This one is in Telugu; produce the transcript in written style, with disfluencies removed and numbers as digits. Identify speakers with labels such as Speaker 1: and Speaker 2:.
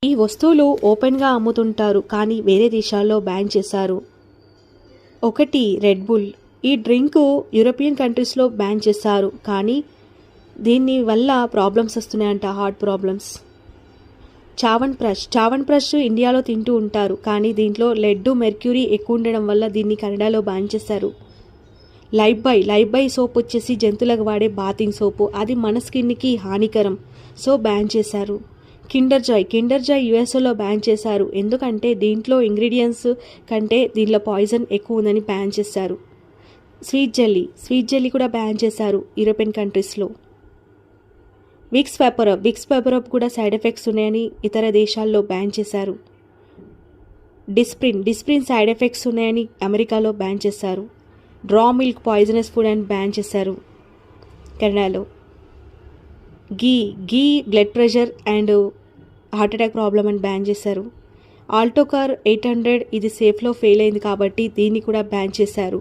Speaker 1: ఈ వస్తువులు ఓపెన్గా అమ్ముతుంటారు కానీ వేరే దేశాల్లో బ్యాన్ చేశారు. 1 రెడ్ బుల్. ఈ డ్రింకు యూరోపియన్ కంట్రీస్లో బ్యాన్ చేశారు కానీ దీని వల్ల ప్రాబ్లమ్స్ వస్తున్నాయంట, హార్ట్ ప్రాబ్లమ్స్. చావన్ ప్రష్ ఇండియాలో తింటూ ఉంటారు కానీ దీంట్లో లెడ్ మెర్క్యూరీ ఎక్కువ ఉండడం వల్ల దీన్ని కెనడాలో బ్యాన్ చేశారు. లైఫ్ బాయ్ సోప్ వచ్చేసి జంతువులకు వాడే బాతింగ్ సోపు, అది మన స్కిన్కి హానికరం, సో బ్యాన్ చేశారు. కిండర్ జాయ్ యుఎస్ఏలో బ్యాన్ చేశారు ఎందుకంటే దీంట్లో ఇంగ్రీడియంట్స్ కంటే దీంట్లో పాయిజన్ ఎక్కువ ఉందని బ్యాన్ చేశారు. స్వీట్ జెల్లీ కూడా బ్యాన్ చేశారు యూరోపియన్ కంట్రీస్లో. విక్స్ పేపరప్ కూడా సైడ్ ఎఫెక్ట్స్ ఉన్నాయని ఇతర దేశాల్లో బ్యాన్ చేశారు. డిస్ప్రిన్ సైడ్ ఎఫెక్ట్స్ ఉన్నాయని అమెరికాలో బ్యాన్ చేశారు. రా మిల్క్ పాయిజనస్ ఫుడ్ అని బ్యాన్ చేశారు కెనడాలో. Ghee blood pressure and heart attack problem అని బ్యాన్ చేశారు. ఆల్టో కార్ 800 ఇది సేఫ్లో ఫెయిల్ అయింది కాబట్టి దీన్ని కూడా బ్యాన్ చేశారు.